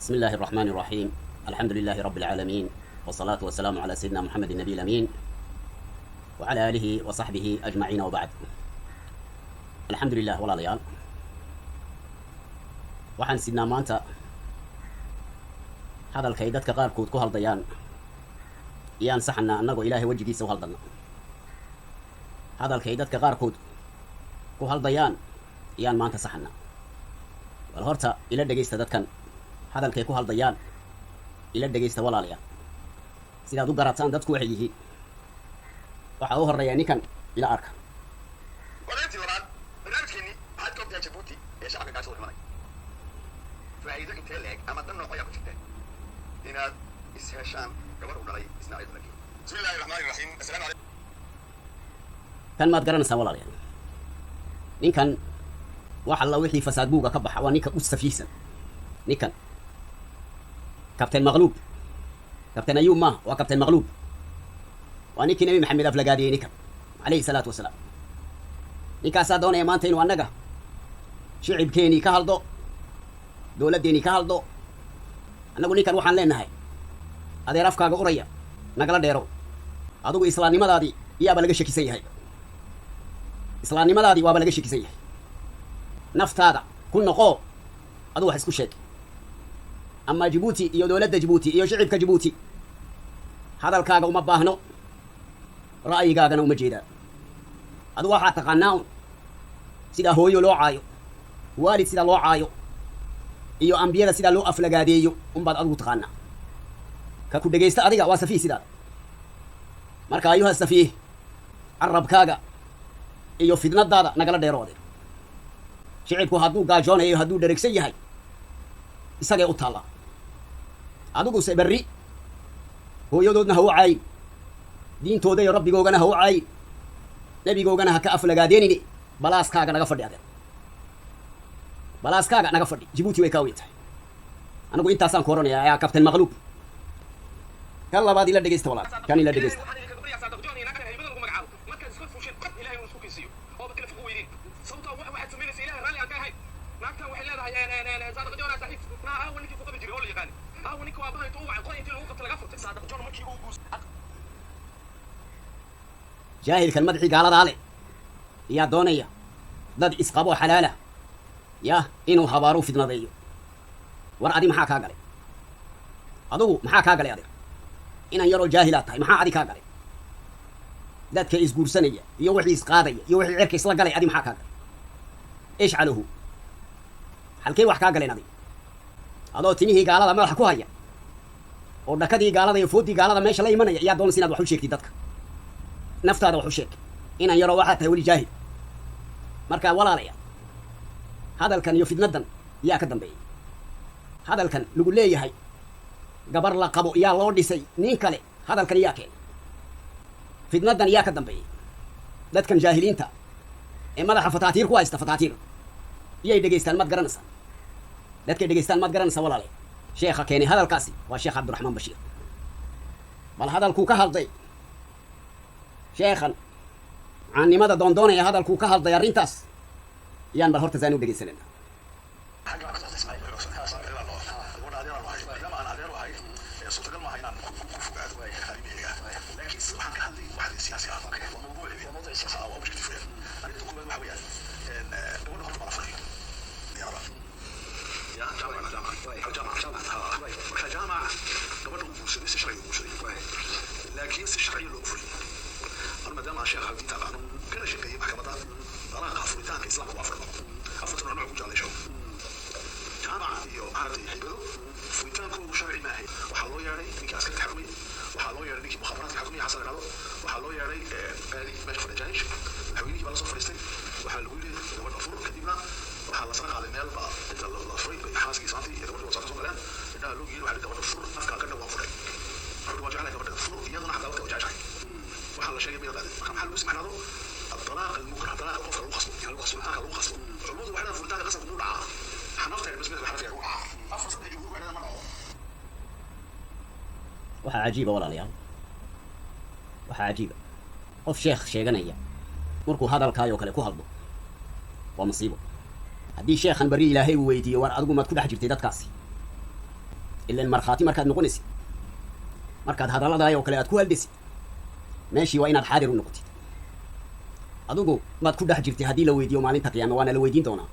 بسم الله الرحمن الرحيم. الحمد لله رب العالمين، والصلاة والسلام على سيدنا محمد النبي الأمين وعلى آله وصحبه أجمعين، وبعد. الحمد لله ولا ليال waxaan sidnaa maanta hadalkay dadka qaarkood ku haldayaan iyaan saxnaa annagoo ilaahay wejigiisa u haldana. hadalkay dadka qaarkood ku haldayaan iyaan maanta saxnaa. bal horta ila dhegaysta dadkan hadalkay ku haldayaan, ila dhegaysta walaalayaal sidaad u garataan dadku waxay yihiin. waxaa u horreeya ninkan ila arka. wareentii labaad barnaamijkeennii waxaad ka ogtahay jabuuti ee shacabka gaashada dhimanay faa'iido intee leeg ama dan nooc ayaa ku jirta inaad isheshaan gabar u dhalay ismaaciil dalki. bismi illaahi raxmaani raxiim. assalaamu calaykum. kan maad garanaysaa walaalayaal, ninkan wax alla wixii fasaad buuga ka baxa waa ninka u safiisan. ninkan kabtain maqluub, kabtain ayuub maaha, waa kabtain maqluub. waa ninkii nabi maxamed aflagaadiyey ninkan calayhi salaatu wasalaam. ninkaasaa doonaya maanta inuu annaga shicibkeenii ka haldo, dowladdeenii ka haldo. annagu ninkan waxaan leenahay adeer afkaaga uraya nagala dheero. adugu islaamnimadaadii iyaaba laga shakisan yahay. islaamnimadaadii waaba laga shakisan yahay. naftaada ku noqoo adugu wax isku sheeg. ama jibuuti iyo dowladda jibuuti iyo shicibka jibuuti hadalkaaga uma baahno, ra'yigaagana uma jeedaa. adu waxaa taqaanaa un sidaa hooyo loo caayo, waalid sidaa loo caayo, iyo ambiyada sidaa loo aflagaadeeyo unbaad adigu taqaanaa. ka ku dhegaysta adiga waa safiih sidaada. marka ayuha safiih, carabkaaga iyo fidnadaada nagala dheero adeer. shicibku hadduu gaajoonayo hadduu dheregsan yahay isagay u taallaa. adiguse berri hooyadoodna ha u caayin, diintooda iyo rabbigoogana ha u caayin, nebigoogana ha ka aflagaadeenini. balaaskaaga naga fadhi adeer, balaaskaaga naga fadhi. jibuuti way kaa weyn tahay. anigu intaasaan ku oranayaa ayaa kabtain maqluub. kan labaad ila dhegaysta walaal, kan ila dhegaysta. jaahilkan madaxii gaaladaa leh yaa doonaya dad isqaboo xalaala yah inuu habaaruu fidnadeeyo. war adi maxaa kaa galay? adugu maxaa kaa galay adeer? inan yaroo jaahilaad tahay maxaa adi kaa galay? dadka isguursanaya iyo wixii isqaadaya iyo wixii cerka isla galay adi maxaa kaa galay? ishcaluhu halkay wax kaa galeen adig? adoo timihii gaalada madaxa ku haya oo dhakadii gaalada iyo foodii gaalada meesha la imanaya yaa doonaysa inaad wax u sheegtid dadka. naftaada wax u sheeg. inan yaroo waxaad tahay weli jaahil. markaa walaalaya hadalkan iyo fidnadan yaa ka dambeeyey. hadalkan lagu leeyahay gabar la qabo yaa loo dhisay nin kale, hadalkan yaa keenay. fidnadan yaa ka dambeeyey. dadkan jaahiliinta ee madaxa fataatiir ku haysta, fataatiir iyay dhegaystaan maad garanaysaa. dadkay dhegaystaan maad garanaysaa walaalaya. sheekha keenay hadalkaasi waa sheekh cabdiraxmaan bashiir. bal hadalkuu ka hadlay sheekhan caannimada doondoonaya hadalkuu ka hadlay arrintaas yaan bal horta saani u dhegaysanayna. لكن الشرعي له أفري. أنا مدام أشياء هذه تقع كل شيء يبقى كمدار طلاق أفريتان إسلام وأفريقيا أفريقيا نوع كوجا ليشوا جامعة يو عرضي حبلو فريتان كل شرعي ما هي وحلو يعني إنك عسكري حكومي وحلو يعني إنك مخابرات حكومية حصل على وحلو يعني بالي ماشي في الجيش حويني بلا صفر يستي وحلو لي هو الأفور كدينا وحلا صنع على المال بقى أنت الأفريق حاسك صانتي إذا كنت وصلت صوت الآن إنها لو جيل واحد يدور الأفور أفكار كنا وأفريق حلو وجعنا كبر الأفور يلا نحن دولة وجعنا وحلا شيء من هذا كم حل اسمح له الطلاق المكره طلاق القفر الخصم يعني الخصم هذا الخصم عمود واحده فرتاك قصد مولعه حنفتح بس مثل حرف يقول افرس يقول بعدين ما waxaa cajiiba walaalayaal, waxaa cajiiba qof sheekh sheeganaya markuu hadalkaayoo kale ku hadlo waa masiibo. haddii sheekhan bari ilaahay uu weydiiyo war adigu maad ku dhex jirtay dadkaasi, إلا المرخاتي مركاد نقنسي مركاد هذا الله دايو كلا تكو هالدسي ماشي وين الحاضر النقطي أدوكو ما تكون ده جرتي هدي لو ويديو مالين تقيان وأنا لو ويدين دونا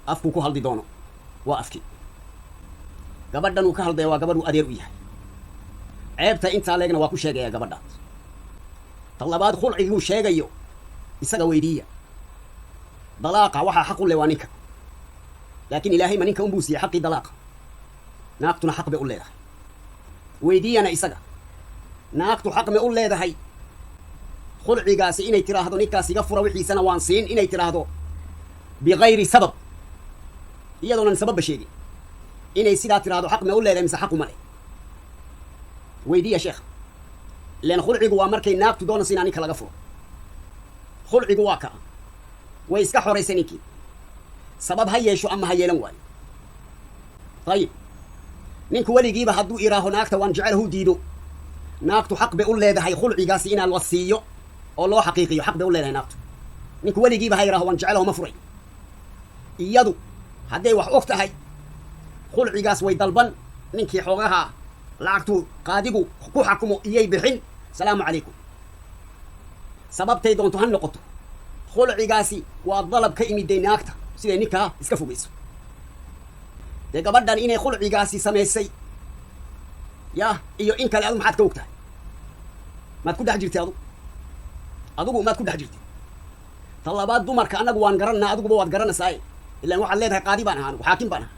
أفكو كو هالدي دونا وأفكي gabadhan uu ka halday waa gabadh uu adeer u yahay ceebta inta leegna waa ku sheegaya gabadhaas talabaad khulciga uu sheegayo isaga weydiiya dalaaqa waxa xaq u leeyahay ninka laakiin ilaahay ma ninka u buusiyo xaqi dalaaqa naaqtuna xaq bay u leedahay weydiiyana isaga naaqtu xaq ma u leedahay khulcigaasi inay tiraahdo ninkaas iga fura wixiisana waan siin inay tiraahdo bigayri sabab iyadoona sabab sheegay inay sidaa tiraahdo xaq ma u leedahay mise xaq uma leh weydiiya sheekh leen khulcigu waa markay naagtu doonayso inaan ninka laga furo khulcigu waa ka way iska xoraysay ninkii sabab ha yeesho ama ha yeelan waayo ayib ninku weligiiba hadduu iraaho naagta waan jecel hu diido naagtu xaq bay u leedahay khulcigaasi inaan la siiyo oo loo xaqiiqiyo xaq bay u leedahay naagtu ninku weligiiba ha iraaho waan jecel ma furay iyadu hadday wax og tahay khulcigaas way dalban ninkii xoogaha lacagtu qaadigu ku xakumo iyay bixin salaamu calaykum sababtay doonto ha noqoto khulcigaasi waa dalab ka imiday naagta siday ninkaa iska fogayso dee gabadhan inay khulcigaasi samaysay ya iyo in kale adu maxaad ka og tahay maad ku dhex jirtay adugu maad ku dhex jirtay talabaad dumarka annagu waan garanaa adiguba waad garanaysaa ilaan waxaad leedahay qaadi baan ahaa anigu xaakim baan ahaa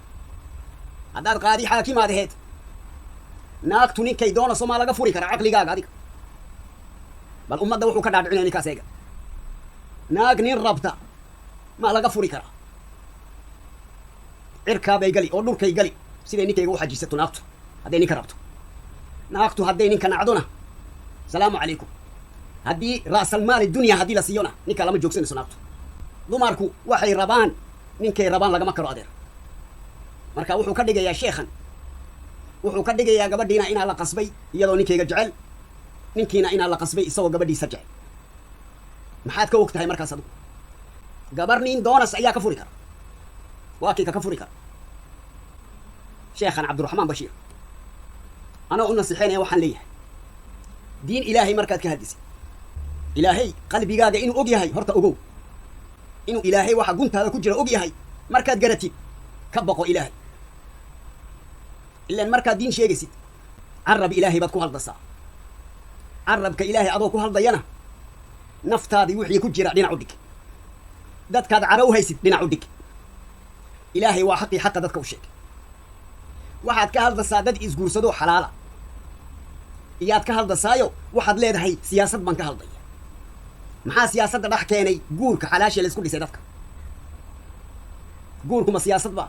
haddaad qaadi xaakimaad aheed naagtu ninkay doonayso maa laga furi karaa caqligaaga adiga bal ummadda wuxuu ka dhaadhicinaya ninkaas eega naag nin rabta maa laga furi karaa cirkaabay gali oo dhulkay gali siday ninkayga u xajisato naagtu hadday ninka rabto naagtu hadday ninka nacdona salaamu calaykum haddii ra'salmaali dunya haddii la siiyona ninkaa lama joogsanayso naagtu dumarku waxay rabaan ninkay rabaan lagama karo adeer marka wuxuu ka dhigayaa sheekhan wuxuu ka dhigayaa gabadhiina inaa la qasbay iyadoo ninkayga jecel ninkiina inaa la qasbay isagoo gabadhiisa jecel maxaad ka og tahay markaas adigu gabar nin doonas ayaa ka furi kara waa kii ka furi kara sheekhan cabdiraxmaan bashiir anaa u nasixeynaya waxaan leeyahay diin ilaahay markaad ka hadisay ilaahay qalbigaaga inuu og yahay horta ogow inuu ilaahay waxa guntaada ku jira og yahay markaad garatid ka baqo ilaahay ilaan markaad diin sheegaysid carab ilaahay baad ku haldasaa carabka ilaahay adoo ku haldayana naftaadii wixii ku jira dhinac u dhig dadkaad cara u haysid dhinac u dhig ilaahay waa xaqii xaqa dadka u sheeg waxaad ka haldasaa dad isguursadoo xalaala iyaad ka haldasaayo waxaad leedahay siyaasad baan ka haldaya maxaa siyaasadda dhex keenay guurka xalaashee la isku dhisay dadka guurku ma siyaasad baa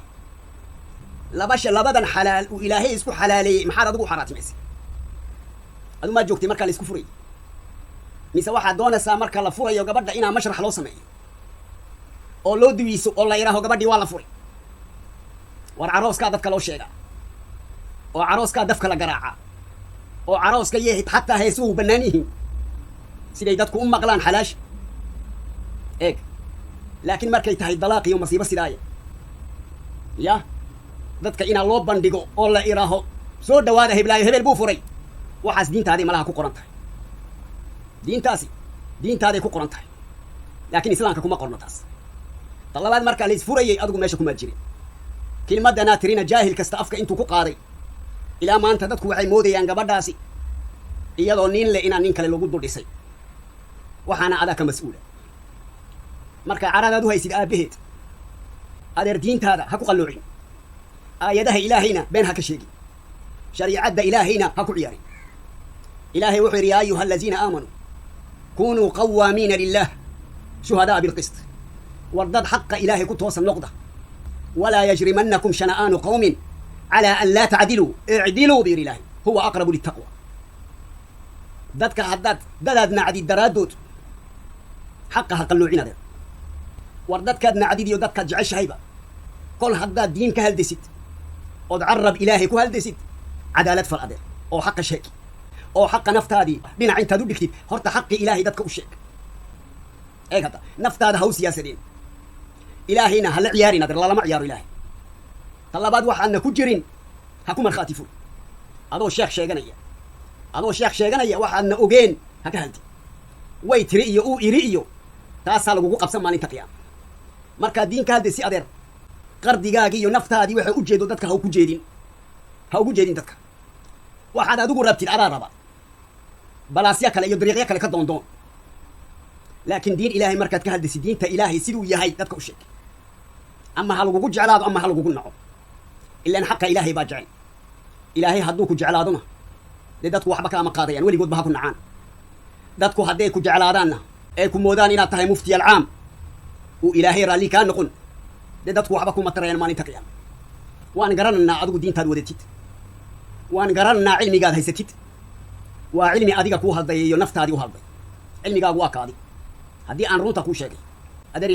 labadan xalaal uu ilaahay isku xalaaleeyey maxaad adigu u xaraatimaysay adu maa joogtay markaa la isku furayay mise waxaad doonaysaa marka la furayo gabadha inaa mashrax loo sameeyo oo loo duwiiso oo la yidhaaho gabadhii waa la furay war carooskaa dadka loo sheegaa oo carooskaa dafka la garaaca oo carooska yeehid xataa heesuhu bannaan yihiin siday dadku u maqlaan xalaasha eeg laakiin markay tahay dalaaq iyo masiibo sidaaya ya dadka inaa loo bandhigo oo la idhaaho soo dhawaada heblaayo hebel buu furay waxaas diintaadii malaha ku qoran tahay diintaaday ku qoran tahay laakiin islaamka kuma qorno taas talabaad markaa la isfurayay adigu meesha kumaad jirin kelmaddanaa tirina jaahil kasta afka intuu ku qaaday ilaa maanta dadku waxay moodayaan gabadhaasi iyadoo nin le inaan nin kale lagu dul dhisay waxaana adaa ka mas-uula markaa caradaad u haysid aabbaheed adeer diintaada ha ku qalloocin aayadaha ilaahayna been ha ka sheegin shariicadda ilaahayna ha ku ciyaarin ilaahay wuxuu yidhi yaa ayuha alaziina aamanuu kunuu qawaamiina lilah shuhadaa bilqist war dad xaqa ilaahay ku toosan noqda walaa yajrimannakum shana'aanu qawmin calaa an laa tacdiluu icdiluu buu yidhi ilaahay huwa aqrabu litaqwa dadka dadaad nacdid daraaddood xaqa ha qalloocin adeer war dadkaad nacdid iyo dadkaad jeceshahayba kol haddaad diin ka haldesid ood carab ilaahay ku haldesid cadaalad fal adeer oo xaqa sheeg oo xaqa naftaadii dhinac intaad u dhigtid horta xaqii ilaahay dadka u sheeg eeg hadda naftaada ha u siyaasadeen ilaahayna hala ciyaarin adeer lalama ciyaaro ilaahay ta labaad waxaadna ku jirin هكو مرخاتي فول أدو شيخ شيغانيا أدو شيخ شيغانيا waxaadna ogeen ha ka halti way tiri iyo uu iri iyo taasaa lagugu qabsan maalinta qiyaama markaa diinka hadda si adeer qardigaaga iyo naftaadii waxay u jeedo dadka ha ugu jeedin dadka waxaad adigu rabtid adaa raba balaasya kale iyo dariiqyo kale ka doondoon laakiin diin ilaahay markaad ka hadlaysid diinta ilaahay siduu yahay dadka u sheeg ama ha lagugu jeclaado ama ha lagugu naco ilaan xaqa ilaahay baa jecel ilaahay hadduu ku jeclaadona dee dadku waxba kaama qaadayaan weligoodba ha ku nacaan dadku hadday ku jeclaadaanna ay ku moodaan inaad tahay mufti alcaam uu ilaahay raalli kaa noqon dee dadku waxba kuma tarayaan maalinta qiyaama waan garanaynaa adigu diintaad wadatid waan garanaynaa cilmigaad haysatid waa cilmi adiga kuu hadlay iyo naftaadii u hadlay cilmigaagu waa kaadi haddii aan runta kuu sheegay adeer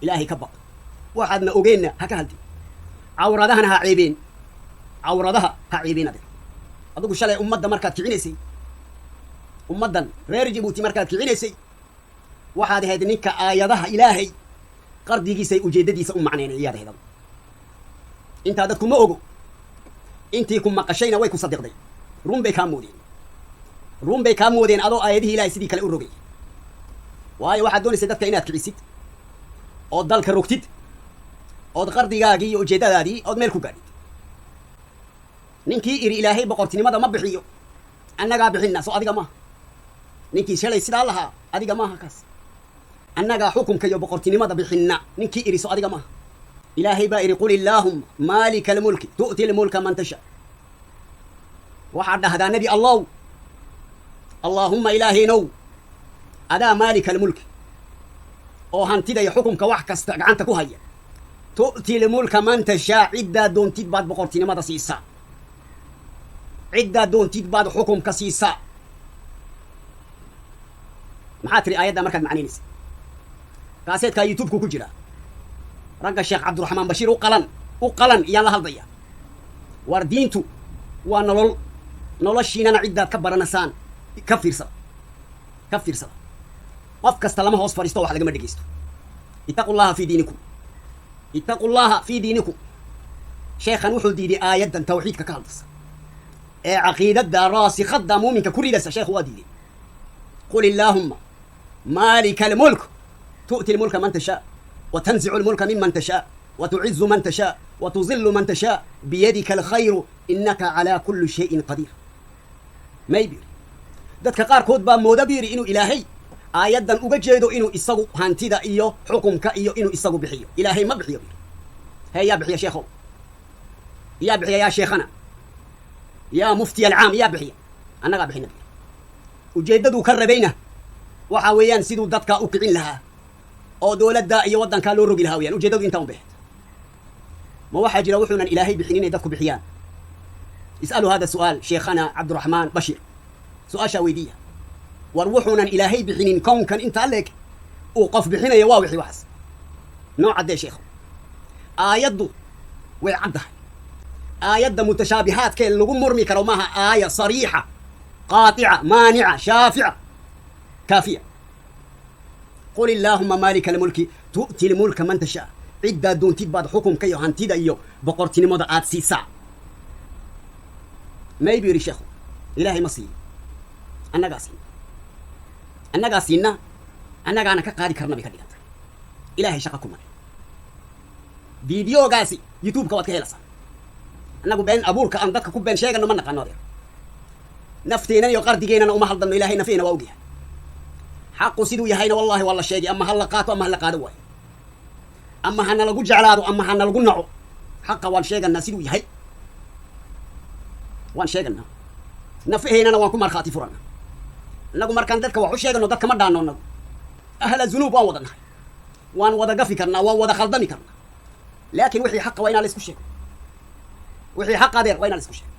ilaahay ka baq waxaadna ogeenna ha ka haldi cawradahana ha ceebeen adeer adigu shalay ummadda markaad kicinaysay ummaddan reer Djibouti markaad kicinaysay waxaad ahayd ninka aayadaha ilaahay qardigiisay ujeedadiisa u macneynay iyaad ahayd intaa dadku ma ogo intii ku maqashayna way ku sadiqday run bay kaa moodeen adoo aayadihii ilaahay sidii kale u rogay waayo waxaad doonaysay dadka inaad kicisid oo dalka rogtid ood qardigaagii iyo ujeedadaadii ood meel ku gaadhid ninkii iri ilaahay boqortinimada ma bixiyo annagaa bixinna soo adiga maaha ninkii shalay sidaa lahaa adiga maaha kaas annagaa xukunka iyo boqortinimada bixinna ninkii iri soo adiga maaha ilaahay baa iri qul illaahumma maalika almulki tu'ti almulka man tasha waxaad dhahdaa nebi allow allaahumma ilaahaynow adaa maalika almulki oo hantida iyo xukunka wax kasta gacanta ku haya tu'ti almulka man tashaa ciddaa doontid baad boqortinimada siisaa ciddaa doontid baad xukunka siisaa maxaa tiri aayadda markaad macnaynaysa kaaseedkaa youtube-ku ku jira ragga sheekh cabdiraxmaan bashiir u qalan iyaan la hadlaya war diintu waa noloshiinana ciddaad ka baranasaan ka fiirsada qof kasta lama hoos fadhiisto wax lagama dhegeysto ittaqullaha fii diinikum sheekhan wuxuu diiday aayaddan tawxiidka ka hadlaysa ee caqiidada raasikada muuminka ku ridaysa sheekhu waa diiday qul illaahumma maalika almulk tu'ti almulka man tashaa وتنزع الملك ممن تشاء وتعز من تشاء وتذل من تشاء بيدك الخير إنك على كل شيء قدير ما يبير dadka qaarkood baa mooda biiri inuu ilaahay aayaddan uga jeedo inuu isagu hantida iyo xukunka iyo inuu isagu bixiyo ilaahay ma bixiyo yaa bixiya sheekhow yaa bixiya yaa sheekhana yaa mufti alcaam yaa bixiya annagaa bixina ujeeddaduu ka rabayna waxaa weeyaan siduu dadka u kicin lahaa oo dowladda iyo waddankaa loo rogi lahaa weyaan ujeeddadu intaa un baxeed ma waxaa jira wuxuunan ilaahay bixin inay dadku bixiyaan is'alu hada su'aal sheekhana cabdiraxmaan bashiir su-aashaa weydiiya war wuxuunan ilaahay bixinin kownkan intaa leeg uu qof bixinayo waa wixii waxaas noo caddee sheekhu aayaddu way caddahay aayadda mutashaabihaadkee lagu murmi karo maaha aaya sariixa qaatica maanica shaafica kaafiya qul illaahumma maalika almulki tu'ti almulka man tashaa ciddaa doontid baad xukunka iyo hantida iyo boqortinimada aad siisaa may buu yidhi sheekhu ilaahay ma siiyo annagaa siinna annagaana ka qaadi karna bay ka dhigantay ilaahay shaqa ku male fideogaasi youtube-ka waad ka helaysaa annagu been abuurka aan dadka ku been sheegano ma naqaano adeer nafteenana iyo qardigeennana uma haldanno ilaahay nafeena waa ogyahay xaqu siduu yahayna wallahi waa la sheegay ama ha la qaato ama ha la qaado waayo ama hana lagu jeclaado ama hana lagu naco xaqa waan sheeganaa siduu yahay waan sheeganaa nafaheynana waan ku markhaati furana innagu markaan dadka wax u sheegano dadka ma dhaano inagu ahla zunuub waan wada nahay waan wada gafi karnaa waan wada khaldami karnaa laakiin wixii xaqa waa inaa la isku sheego wixii xaq adeer waa inaa la isku sheego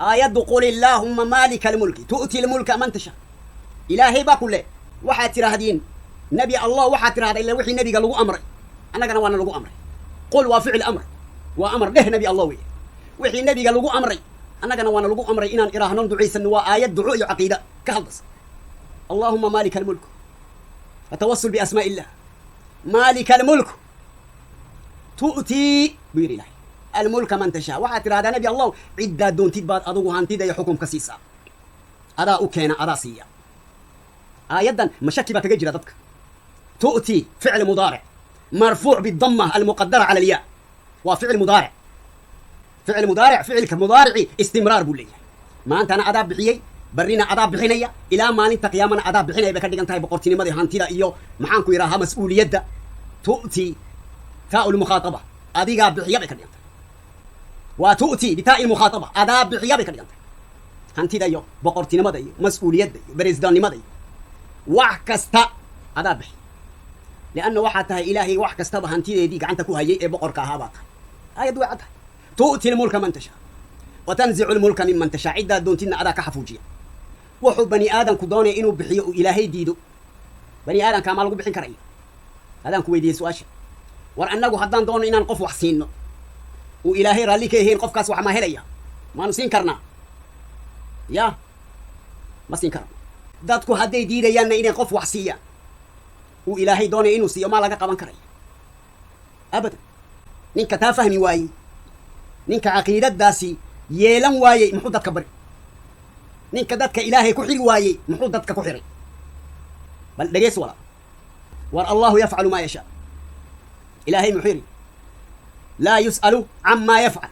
aayaddu qul illaahumma maalika almulki tu'ti almulka man tashaa ilaahay baa ku le waxaad tidhaahdeen nebi allah waxaad tidhahda ila wixii nebiga lagu amray annagana waana lagu amray qul waa ficil amr waa amar dheh nebi allah weeye wixii nebiga lagu amray annagana waana lagu amray inaan iraahnon ducaysanno waa aayad duco iyo caqiida ka hadlaysa allahuma maalika almulk atawasul biasmaa illah maalika almulk tu'tii buu yidhi ilahay الملك من تشاء وحاتر هذا نبي الله عدة دون تدبات أضوه هانتيدا يحكم كسيسا أدا أكينا أدا سيا آيادا مشاكل بكجرة ضدك تؤتي فعل مضارع مرفوع بالضمة المقدرة على الياء وفعل مضارع فعل مضارع فعل كمضارع استمرار بولي ما أنت أنا أداب بحيي برينا أداب بحينيا إلى ما أنت قيامنا أداب بحينيا بكدي أنت بقرتني مدي هانتيدا إيو محانكو يراها مسؤولية دا تؤتي تاء المخاطبة أديقا بحيا بكدي أنت وتؤتي بتاء المخاطبة أداب بحيا بكدي أنت هانتيدا إيو بقرتني مدي مسؤولية دا بريزداني مدي وحكستا أداب بحي لأنه وحدها إلهي وحكستا بهانتيدا يديك عنك كوهي بقرك هاباتها آية دو عدها تؤتي الملك من تشاء وتنزع الملك ممن تشاء عدة دونتنا أداك حفوجية وحو بني آدم كدوني إنو بحيو إلهي ديدو بني آدم كامالو بحين كرأي هذا كويدي سواشي ورأنه هدان دون إنا نقف وحسين وإلهي راليك هي نقف كاس وحما هليا ما نسين كرنا يا ما سين كرنا دادكو هدي ديدا يانا إنا نقف وحسيا وإلهي دوني إنو سيو ما لقا قبان كرأي أبدا نينك تافهمي واي نينك عقيدة داسي يلم واي محودة كبري نينك دادك إلهي كحري واي محودة كحري بل دقيس ولا والله يفعل ما يشاء إلهي محيري لا يسأل عما يفعل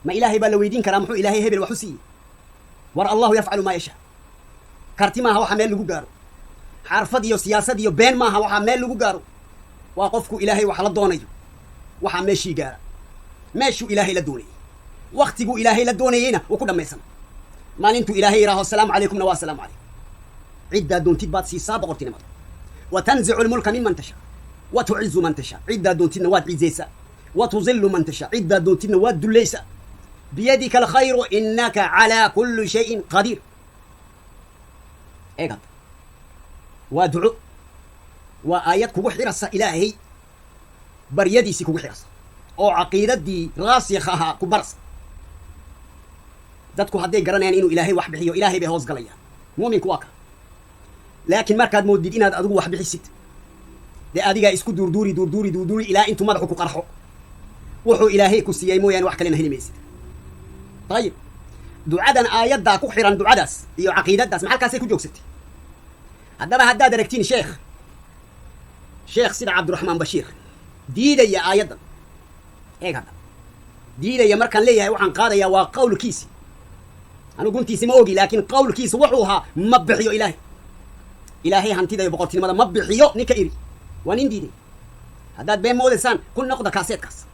ما إلهي بلويدين كرامحو إلهي هبل وحسي الله يفعل ما يشاء كارتي ما هو حمل لغو قارو حرفة ديو سياسة ديو بين ما هو حمل لغو قارو وقفكو إلهي وحل دونيو وحمشي قارا ماشو إلهي لدوني وقتكو إلهي لدونينا وكل ما يسمى ما ننتو إلهي راه السلام عليكم نوا السلام عليكم عدة دون تبات سيساب قرتنا مدى وتنزع الملك ممن تشاء وتعز من تشاء عدة دون تنواد عزيسا وتظل من تشاء عدة دون تنواد دليسا بيدك الخير إنك على كل شيء قدير إيه قد وادعو وآياتك وحرص إلهي بريدي سيكو وحرص أو عقيدة دي راسخها كبرص dadku haday garanayaan inuu ilaahay wax bixiyo ilaahay bay hoos galayaan muuminka waa ka laakiin markaad moodid inaad adigu wax bixisid de adiga isku duurduuri ilaa intuu madaxu ku qarxo wuxuu ilaahay ku siiyay mooyaan wax kale helimaysid tayib ducadan aayada ku xiran ducadaas iyo caqiidadaas maxalkaasay ku joogsatay haddaba haddaad aragtiin sheekh sida cabdiraxmaan bashiir diidaya aayadan eegada diidaya markaan leeyahay waxaan qaadayaa waa qowlkiisi أنا قلت اسمه أوجي لكن قول كيس وحوها مبحيو إلهي هنتيدا يبقى ماذا مبحيو نكيري ونندي دي هذا بين مولسان كل نقطة كاسيت كاس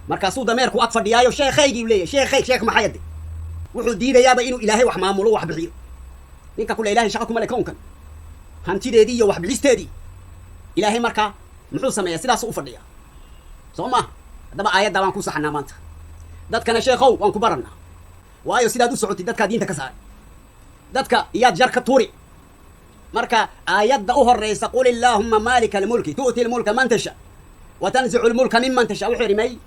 مركزو دميركو أكفر ديايو شيخ يجي وليه شيخ ما حيدي وحو دي يابا إنه إلهي وحمامولو وحبحيو نيكا كل إلهي شغلكم ملكون كان هنتيدا دي وحبليستي دي إلهي مركا محوسة ما يسيدا سوفر ديا صوما هذا بقى آيات دا وانكو صحنا مانت داد كان شيخو وانكو برنا waayo sidaad u socotid dadka diinta ka saaray dadka iyaad jar ka tuuri marka aayadda u horeysa qul illahumma malika almulki tu'ti almulka man tasha wa tanzi'u almulka mimman tasha wuxuu rimay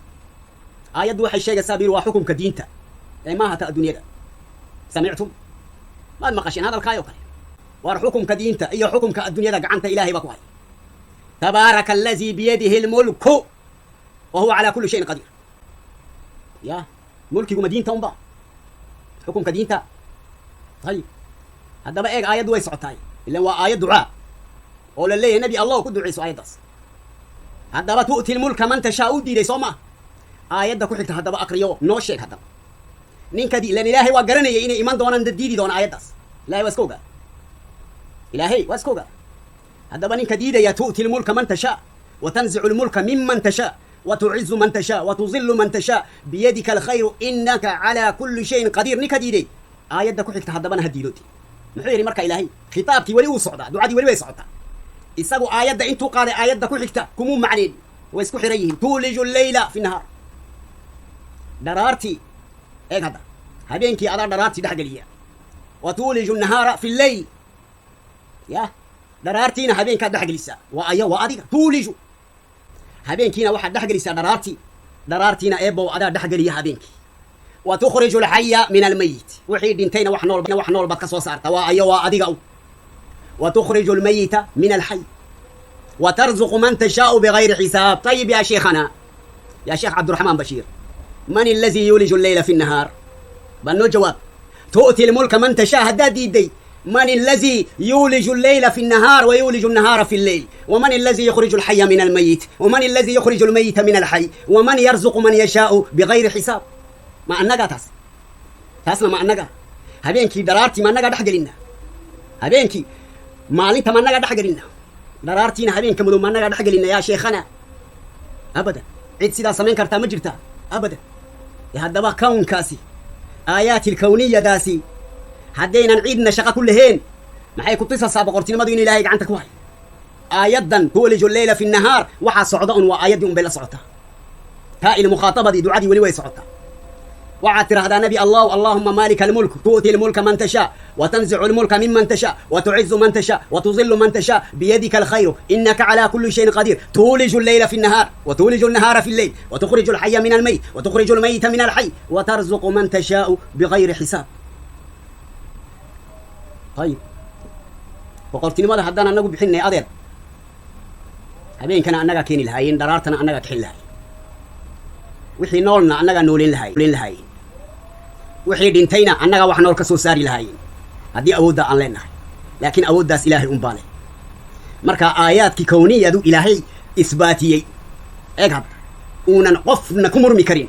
aayaddu waxay sheegaysaa bil waa xukunka diinta ee maaha ta adduunyada sami'tum ma maqashin hada alkaayo kale war xukunka diinta iyo xukunka adduunyada gacanta ilaahay ba ku hay tabaraka allazi bi yadihi almulku wa huwa ala kulli shay'in qadir ya mulkigu madinta umba حكم كدينتا طيب هذا بقى آيات دوي سعتاي اللي هو آيات دعاء قول اللي نبي الله كد دعي سعيد داس هذا بقى تؤتي الملك من تشاء دي سوما آيات ده كحكت هذا بقى أقريو نو شيء هذا نين كدي لأن إلهي وقرني إن إيمان دونا نديدي دونا آيات داس لا يوسكوجا إلهي واسكوجا هذا بقى نين كدي يا تؤتي الملك من تشاء وتنزع الملك ممن تشاء وتعز من تشاء وتظل من تشاء بيدك الخير إنك على كل شيء قدير نكديدي آيات دا كحكت هدبنا هديلوتي محيري مركا إلهي خطابتي ولي وصعدا دعادي ولي ويصعدا إساقو آيات دا إنتو قادة آيات دا كحكت كمون معنين ويسكو حريهم تولج الليل في النهار درارتي إيه هذا هبينكي أدار درارتي دا حقلية وتولج النهار في الليل يا درارتينا هبينك دا حقليسا وآيا وآديك تولج هبينكينا واحد دحقليسا درارتينا إيبو أدا دحقلية هبينكي وتخرج الحي من الميت وحيد انتين وحنول بكسو صارت وآيا وآديك وتخرج الميت من الحي وترزق من تشاء بغير حساب طيب يا شيخنا يا شيخ عبد الرحمن بشير من الذي يولج الليل في النهار؟ بنو جواب. تؤتي الملك من تشاء هدادي دي. من الذي يولج الليل في النهار ويولج النهار في الليل؟ ومن الذي يخرج الحي من الميت؟ ومن الذي يخرج الميت من الحي؟ ومن يرزق من يشاء بغير حساب؟ ما أنك تاسنا ما أنك هبينكي درارتي ما أنك دحقلنا هبينكي مالنت ما أنك دحقلنا درارتينا هبينك مدو ما أنك دحقلنا يا شيخنا أبدا عيد سيدا سمين كرتا مجرتا أبدا يا هدبا كون كاسي آيات الكونية داسي هدينا نعيدنا شقا كلهين maxay ku tusaysaa boqortinimadu in ilaahay gacanta ku hayo aayadan tuuliju leeyla fi nahaar waxa socda un waa aayadii un bay la socotaa taa il muqaatabadi ducadii wali way socotaa waxa tirahdaa nabi allah allahumma maalika almulk tu'ti almulka man tasha wa tanzi'u almulka mimman tasha wa tu'izzu man tasha wa tudhillu man tasha biyadika alkhayr innaka ala kulli shay'in qadir tuuliju leeyla fi nahar wa tuuliju an-nahara fi al-layl wa tukhriju al-hayya min al-mayyit wa tukhriju al-mayyita min al-hayy wa tarzuqu man tasha bighayri hisab طيب boqortinimada haddaan anagu bixinay adeer habeenkana annaga keeni lahaayeen daraartana annaga kixin lahaayeen wixii noolna annaga noolin lahaayeen wixii dhintayna annaga wax nool ka soo saari lahaayeen haddii awoodda aan leenahay laakiin awooddaas ilaahay un baa leh marka aayaadkii kowniyadu ilaahay isbaatiyey eeg hadda uunan qofna ku murmi karin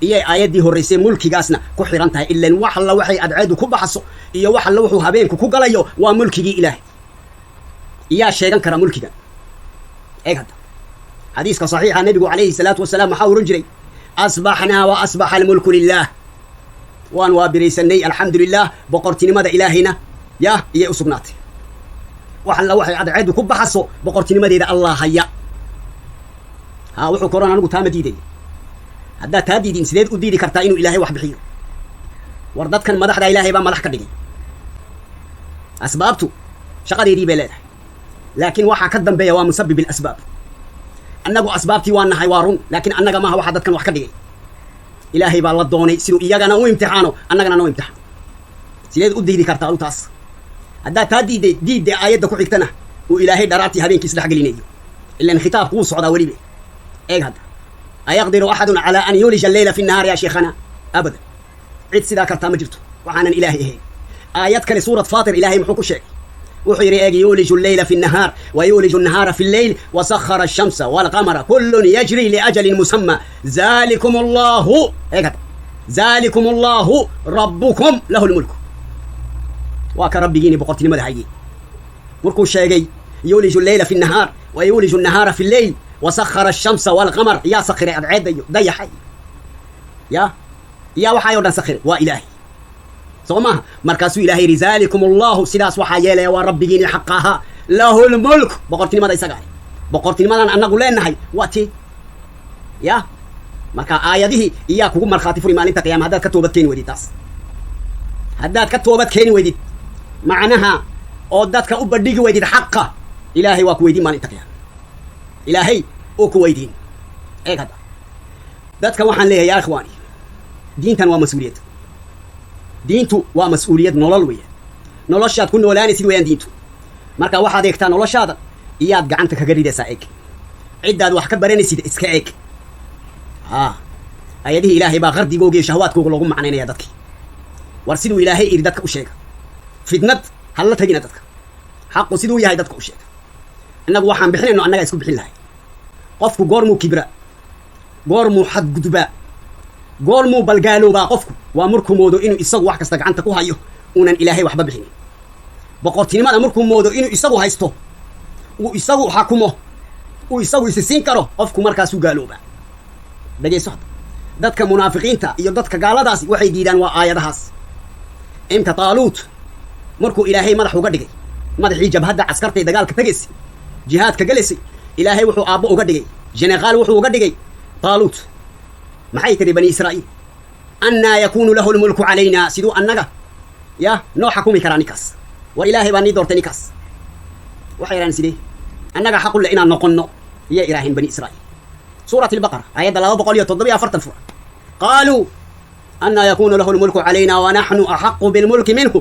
iyay aayaddii horraysay mulkigaasna ku xiran tahay ilaan wax alla waxay adceedu ku baxaso iyo wax alla wuxuu habeenku ku galayo waa mulkigii ilaahay iyaa sheegan kara mulkiga eeg hadda xadiiska saxiixa nebigu calayhi salaatu wasalaam waxaa oran jiray asbaxnaa wa asbaxa almulku lilaah waan waabiraysanay alxamdulilah boqortinimada ilaahayna yah iyay u sugnaatay wax alla waxay adceedu ku baxaso boqortinimadeeda allah haya haa wuxuu koran anigu taama diiday haddaad taa diidin sideed u diidi kartaa inuu ilaahay wax bixiyo war dadkan madaxda ilaahay baa madax ka dhigay asbaabtu shaqadeedii bay leedahay laakiin waxaa ka dambeeya waa musabib alasbaab annagu asbaabtii waa nahay waa run laakiin annaga maaha waxaa dadkan wax ka dhigay ilaahay baa la doonay siduu iyagana u imtixaano annagana noo imtixaano sideed u diidi kartaa adu taas haddaad taa diidday aayadda ku xigtana uu ilaahay dharaartii habeenkii isdhex gelinayo ilaan khitaabku wuu socdaa weliba eeg hadda أيقدر أحد على أن يولج الليل في النهار يا شيخنا أبدا عيد سيدا كرتا مجرته وحانا إلهي هي آيات كان سورة فاطر إلهي محوك شيء وحيري يولج الليل في النهار ويولج النهار في الليل وسخر الشمس والقمر كل يجري لأجل مسمى ذلكم الله ذلكم الله ربكم له الملك واك ربي جيني بقرتني ماذا هيجي مركو الشيء يولج الليل في النهار ويولج النهار في الليل وسخر الشمس والقمر يا سخر أبعد ضي حي يا وحي ودن سخر وإلهي صوما مركز إلهي رزالكم الله سلاس وحي لا ورب جيني حقها له الملك بقرتني ماذا يسقى بقرتني ماذا أنا أقول لنا هاي واتي يا مركا آية دي إياكم مرخاتي فري مالين تقيام هذا كتوبة كين ودي تاس هذا كتوبة كين ودي معناها أودات كأبديك ودي حقه إلهي وكويدي مالين تقيام إلهي وكويدين إيه هذا ذاتك وحن ليه يا إخواني دينتن ومسؤولية دينتو ومسؤولية نولوية نولشات كل ولاني سويان دينتو مركا واحد يكتا نولشات إياد قعنتك قريدة سايك عداد وحكا براني سيد إسكايك أيديه إلهي باغردي قوغي شهوات كوغ لغم معنين يا داتك ورسلوا إلهي إردتك أشيك فدنت هلا تجينا داتك حق سيدو يا داتك أشيك annagu waxaan bixinayno annaga isku bixin lahay qofku goormuu kibra goormuu xadgudbaa goormuu balgaaloobaa qofku waa markuu moodo inuu isagu wax kasta gacanta ku hayo uunan ilaahay waxba bixinin boqortinimada markuu moodo inuu isagu haysto uu isagu xakumo uu isagu isiin karo qofku markaasuu gaaloobaa dhageyso dadka munaafiqiinta iyo dadka gaaladaasi waxay diidaan waa aayadahaas imka taaluut markuu ilaahay madax uga dhigay madaxii jabhadda caskartay dagaalka tagaysay jihaadka galisay ilaahay wuxuu aabbo uga dhigay jeneraal wuxuu uga dhigay taaluut maxay tiri bani israa'iil annaa yakuunu lahu lmulku calaynaa siduu annaga ya noo xakumi karaa ninkaas war ilaahay baa nii doortay ninkaas waxay yidhahdeen sidee annaga xaqulle inaan noqonno iyay idhaaheen bani israa'iil suurat albaqara aayadda 247 fura qaaluu annaa yakuunu lahu lmulku calaynaa wanaxnu axaqu bilmulki minhu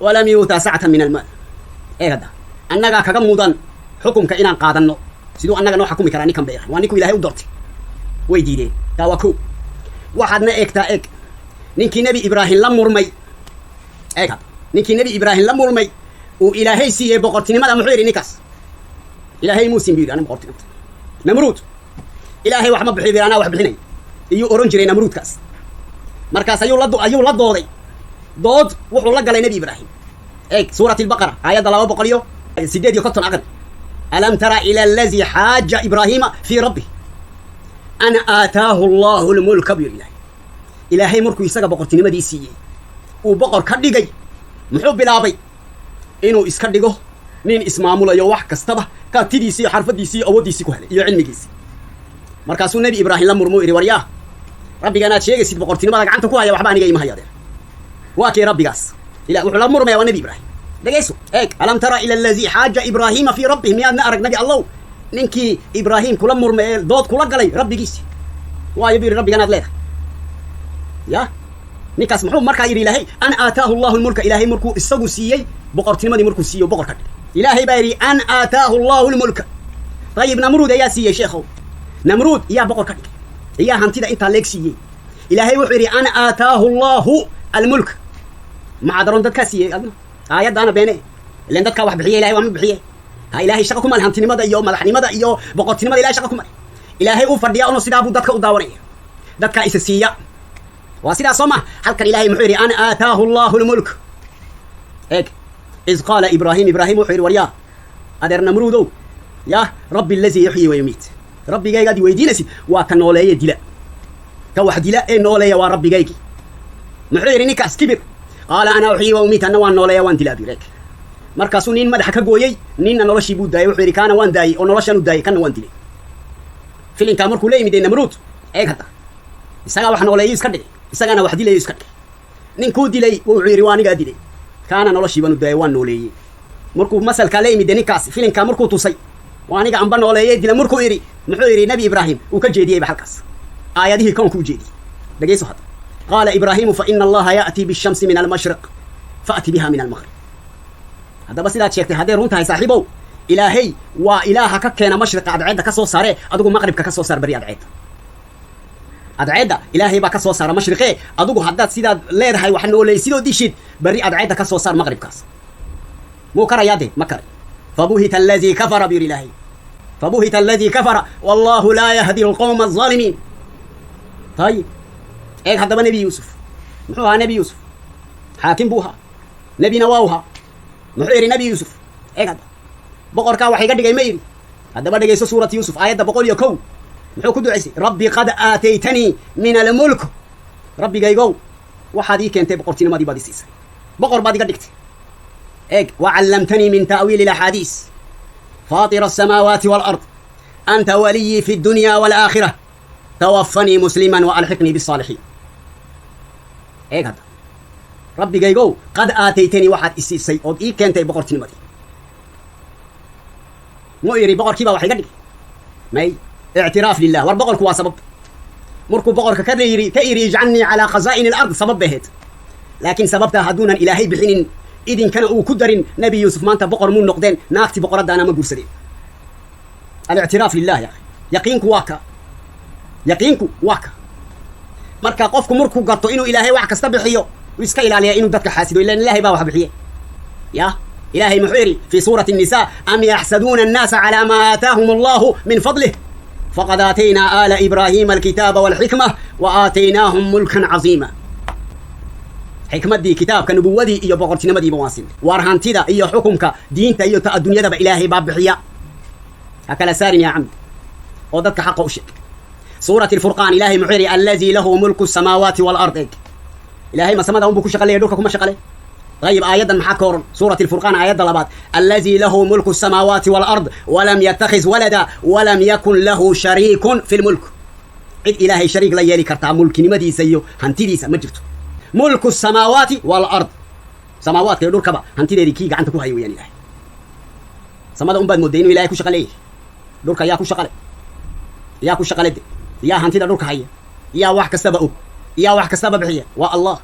walam yuutaa sacatan min almaal eegada annagaa kaga mudan xukunka inaan qaadanno siduu annaga noo xakumi karaa ninkan bay waa ninkuu ilaahay u doortay ويديدين تاوكو waxaadna eegtaa eeg ninkii nebi ibraahim la murmay eeg ninkii nebi ibraahim la murmay uu ilaahay siiyey boqortinimada muxuu yidhi ninkaas ilaahay muusin buu yidhi ana boqortinimada namruud ilaahay wax ma bixiyo anaa wax bixinay iyuu oran jiray namruudkaas markaas ayuu la dooday dood wuxuu la galay nebi ibraahim eeg suurati albaqara aayadda 258 aqri alam tara ila allazi xaaja ibraahiima fii rabbih أنا آتاه الله الملك بإله إلهي مركو يساق بقرتني مدي سيئي وبقر كدقي محب بلابي إنو إسكدقه نين إسمامو لا يوح كستبه كاتدي سي حرف دي سي أو دي سي كهل يو علمي جيسي مركاسو النبي إبراهيم لمرمو إري ورياه ربي قنات شيء سيد بقرتني مدك عنتو كوها يا وحباني جاي مهيا دير واكي ربي قاس إلا وحلا مرمو يا ونبي إبراهيم دقيسو هيك ألم ترى إلى الذي حاج إبراهيم في ربه مياد نأرق نبي الله ninkii ibraahim kula murmay dood kula galay rabbigiisi waayo bir rabbiga aad leedahay ya ninkaas muxuu markaa yiri ilaahay an aataahu allah almulka ilaahay markuu isagu siiyey boqortinimadii markuu siiyo boqor ka dhigay ilaahay baa yiri an aataahu allah almulka tayib namruud ayaa siiyey sheekhow namruud yaa boqor ka dhigay yaa hantida inta leeg siiyey ilaahay wuxuu yiri an aataahu allah almulka ma adaron dadka siiyey aayadana beene ilaan dadka wax bixiyay ilaahay waa ma bixiyay ها إلهي شقكم الهمتني ماذا يوم مدحني ماذا يوم بقتني ماذا إلهي شقكم إلهي أوفرديا أنو سيدا أبو دتك أداورية دتك إسسية وسيدا صمة هل كان إلهي محيري أن آتاه الله الملك هيك إذ قال إبراهيم محيري وريا أدر نمرودو يا ربي الذي يحيي ويميت ربي جاي قد ويدينا سيد وكنولي دلا كواحد دلا إيه نولي وربي جايكي محيري نكاس كبر قال أنا أحيي وأميت أنا وان نولي وان دلا بيرك markaasuu nin madaxa ka gooyay ninna noloshii buu daayay wuxuu yidhi kaana waan daayay oo noloshan u daayay kana waan dilay filinkaa markuu la yimid namruud eeg hadda isagaa wax nooleeyo iska dhigay isagaana wax dilayo iska dhigay ninkuu dilay wuxuu yidhi waa anigaa dilay kaana noloshii baan u daayay waan nooleeyey markuu masalkaa la yimid ninkaas filinkaa markuu tusay waa aniga anba nooleeyey dila markuu yidhi muxuu yidhi nebi ibraahim uu ka jeediyeyba halkaas aayadihii koonku u jeediyey dhegayso hadda qaala ibraahimu fa ina allaha ya'tii bishamsi min almashriq fa'ti biha min almaghrib هذا بس إذا شيكت هذا رونت هاي صاحبه إلهي وإله ككنا مشرق أدعيد كسو صاره أدوق مغرب كسو صار بري أدعيد إلهي بكسو صار مشرقي أدوق هذا سيدا لير هاي وحنو لي سيدو ديشيد بري أدعيد كسو صار مغرب كاس مو كرا يادي مكر فبهت الذي كفر بير إلهي فبهت الذي كفر والله لا يهدي القوم الظالمين طيب إيه هذا نبي يوسف محوها نبي يوسف حاكم بوها نبي نواوها محيري نبي يوسف إيه هذا بقر كا وحي قد جاي ميري هذا بدأ جاي سورة يوسف آية بقول يكو محو كدو عيسي ربي قد آتيتني من الملك ربي جاي جو وحدي كنت بقرتين ما دي بدي سيس بقر بدي قد دكت إيه وعلمتني من تأويل الأحاديث فاطر السماوات والأرض أنت ولي في الدنيا والآخرة توفني مسلما وألحقني بالصالحين إيه هذا ربي جايجو قد آتيتني واحد إسيسي أو إيه كنت بقرتني مدي مو يري بقر كيبا وحي قدك ماي اعتراف لله والبقر كوا سبب مركو بقر كذا يري كيري يجعلني على خزائن الأرض سبب بهت لكن سببتها هدونا إلهي بحين إذن كان أو كدر نبي يوسف ما أنت بقر من نقدين ناكتي بقر دانا ما بوسدين الاعتراف لله يا أخي يقينك واكا مركا قفكم مركو قطو إنو إلهي واحد استبحيو ويسكا إلى إنو دتك حاسدو إلا إن الله با وحب بحيه يا إلهي محيري في سورة النساء أم يحسدون الناس على ما آتاهم الله من فضله فقد آتينا آل إبراهيم الكتاب والحكمة وآتيناهم ملكا عظيما حكمة دي كتاب كنبوة دي إيو بقرتنا مدي بواسم وارهانتي دا إيو حكمك دين تا إيو تا الدنيا دا بإلهي باب بحياء هكذا سارين يا عم ودتك حق وشك سورة الفرقان إلهي محيري الذي له ملك السماوات والأرض إلهي ما سمده بكو شغله يدوك كما شغله طيب آيات محاكور سورة الفرقان آيات لبات الذي له ملك السماوات والأرض ولم يتخذ ولدا ولم يكن له شريك في الملك عد إلهي شريك لا يلي كرتا ملك نمدي سيو هنتي دي سمجرت ملك السماوات والأرض سماوات كيدور كبا هنتي دي كي غانتكو هايو يعني إلهي سمده بعد مدينو إلهي كو شغله دورك يا كو شغله يا كو شغله يا هنتي دورك هاي يا واحد كسبه يا واحد كسبه بحيه والله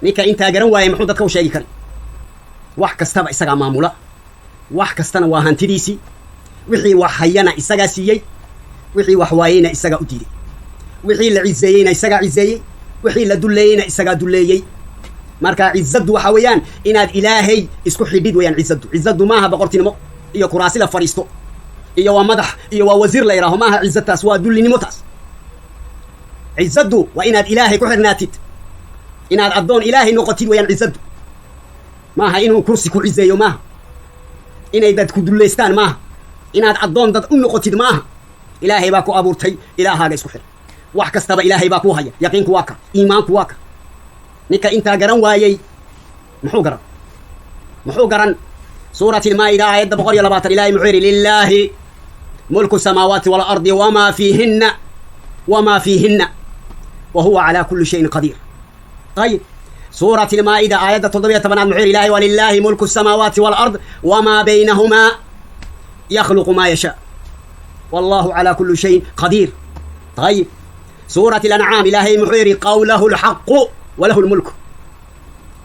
ninka inta garan waayay muxuu dadka u sheegi karay wax kastaba isaga maamula wax kastana waa hantidiisi wixii wax hayana isaga siiyay wixii wax waayayna isaga u diiday wixii la cizeeyeyna isagaa cizeeyey wixii la dulleeyeyna isagaa dulleeyey marka cizaddu waxa weeyaan inaad ilaahay isku xidhid weeyaan cizaddu maaha boqortinimo iyo kuraasi la fadhiisto iyo waa madax iyo waa wasiir la yidhaaho maaha cizadtaas waa dullinimo taas cizaddu waa inaad ilaahay ku xidhnaatid inaad addoon ilaahay noqotid weeyaan cizaddu maaha inuu kursi ku cizeeyo maaha inay dad ku dullaystaan maaha inaad addoon dad u noqotid maaha ilaahay baa ku abuurtay ilaahaaga isku xidh wax kastaba ilaahay baa ku haya yaqiinku waa ka iimaanku waa ka ninka intaa garan waayey muxuu garan suurati almaa'ida aayadda 120 ilaahay muxuu yidhi lilaahi mulku samaawaati waalardi wamaa fiihinna wa huwa calaa kulli shayin qadiir ayib suurati almaa'ida aayadda 17 muxuu yidhi ilaahay walilaahi mulku samaawaati waalard wamaa baynahumaa yakhluqu maa yashaa wallahu calaa kulli shayin qadiir ayib suurati alancaam ilaahay muxuu yidhi qawlahu alxaqu walahu lmulku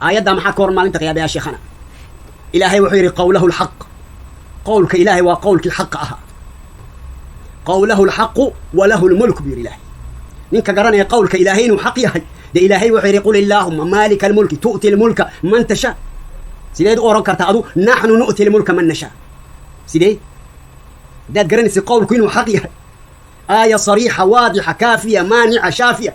aayaddaa maxaa ka hor maalinta qiyaama yaa sheekhana ilaahay wuxuu yidhi qawlahu lxaq qowlka ilaahay waa qowlkii xaqa ahaa qawlahu lxaqu walahu lmulku buu yidhi ilaahay ninka garanaya qowlka ilaahay inuu xaq yahay dee ilaahay wuxuu yidhi qul illaahuma maalika almulki tu'ti lmulka man tashaa sideed u oran kartaa adu naxnu nu'ti lmulka man nashaa sidee haddaad garanaysa qowlku inuu xaq yahay آية صريحة واضحة كافية مانعة شافية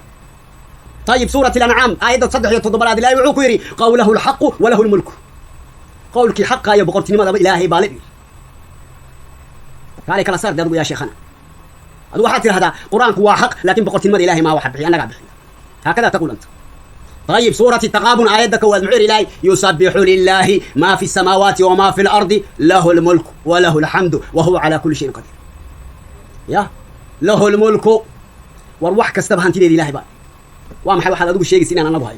طيب سورة الأنعام آية صدح يتضبر لا يعوكيري قوله الحق وله الملك قولك حق يا بقرت لماذا إلهي بالبي كالك لا صار دربو يا شيخنا هذا واحد هذا قرآنك هو حق لكن بقرت لماذا إلهي ما واحد بحي أنا قاعد بحي هكذا تقول أنت طيب سورة التغابن آية دكوة المعير إلهي يسبح لله ما في السماوات وما في الأرض له الملك وله الحمد وهو على كل شيء قدير يا له الملك وروح كستبها انت لله بقى وما حد ادوق شيء سنان انا بهاي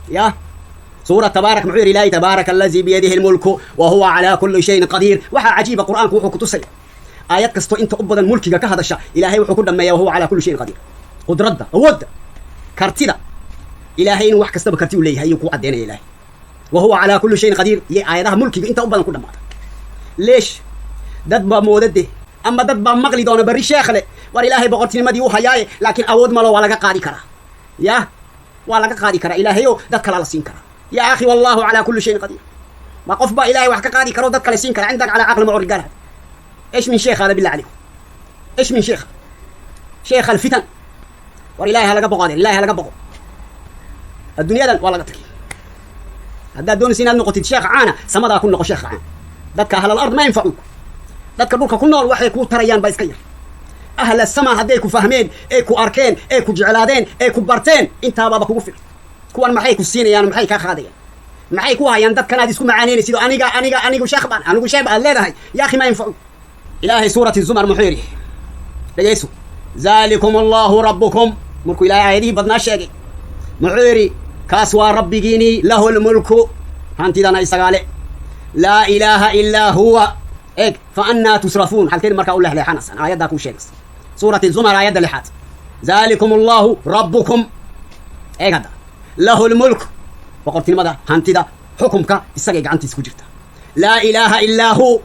يا سوره تبارك معير الهي تبارك الذي بيده الملك وهو على كل شيء قدير وحا عجيب قرانك وحو كتسي ايات كستو انت ابدا ملكك كهدشا الهي وحو كدميا وهو على كل شيء قدير قدرته اود كرتيدا الهي وح كستب كرتي وليه هي كو عدينا الهي وهو على كل شيء قدير يا اياتها ملكك انت ابدا كدمات ليش دد با مودده أما دد بام مغلي دونا بري شيخ له war ilaahay boqortinimadii uu hayaaye laakiin awood malo waa laga qaadi karaa ya waa laga qaadi karaa ilaahayo dad kale la siin karaa ya akhi wallahu ala kulli shay'in qadir ma qof ba ilaahay wax ka qaadi karo dad kale siin karaa عندك على عقل معور قالها ايش من شيخ هذا بالله عليكم ايش من شيخ الفتن war ilaahay laga boqoday ilaahay laga boqo adduunyada waa laga tagay hadda doonaysa inaad noqotid sheekh caana samada ku noqo sheekh caana dadka ahlal ard ma yanfa'u dadka dhulka ku nool waxay ku tarayaan ba iska yar أهل السماء هديكوا فاهمين إيكوا أركين إيكوا جعلادين إيكوا برتين أنت بابا كوفي كون محيكوا السين يعني محيكا خادية محيكوا هاي عندك كان يسكون معانين يصيروا أنيقا شيخبان أنيقا شيخبان لا هاي يا أخي ما ينفعوا إلهي سورة الزمر محيري لجيسو ذلكم الله ربكم ملكوا إلهي عيدي بدنا الشيء محيري كاسوا ربي جيني له الملك هانتي دانا يسقالي لا إله إلا هو إيه فأنا تصرفون حالتين مركا أقول له حنس أنا آيات داكو شيء سورة الزمر آيات اللحات ذلكم الله ربكم إيه هذا له الملك وقلت لماذا هانتي دا حكمك السجع عنتي سكوجرت لا إله إلا هو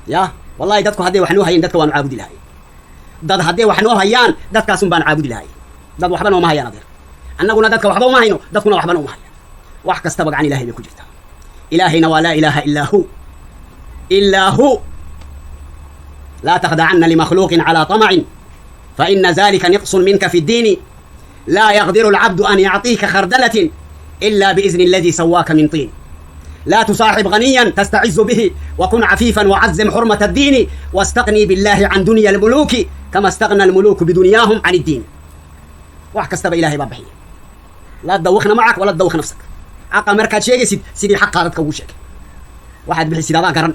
يا والله دتكو هدي وحنوها ين دتكو ونعبد الله دد هدي وحنوها يان دتكا سن بان عابد الله دد وحبنا وما هي نظير أنا قلنا دتكو وحبنا وما هينو دتكو وحبنا وما هي وحك استبق عن إلهي بكوجرت إلهنا ولا إله إلا هو لا تخدعن لمخلوق على طمع فإن ذلك نقص منك في الدين لا يقدر العبد أن يعطيك خردلة إلا بإذن الذي سواك من طين لا تصاحب غنيا تستعز به وكن عفيفا وعزم حرمة الدين واستغني بالله عن دنيا الملوك كما استغنى الملوك بدنياهم عن الدين وحك استبى إلهي بابحي لا تدوخنا معك ولا تدوخ نفسك عقا مركز شيء سيدي حق هذا تكوشك واحد بحي سيدا قرن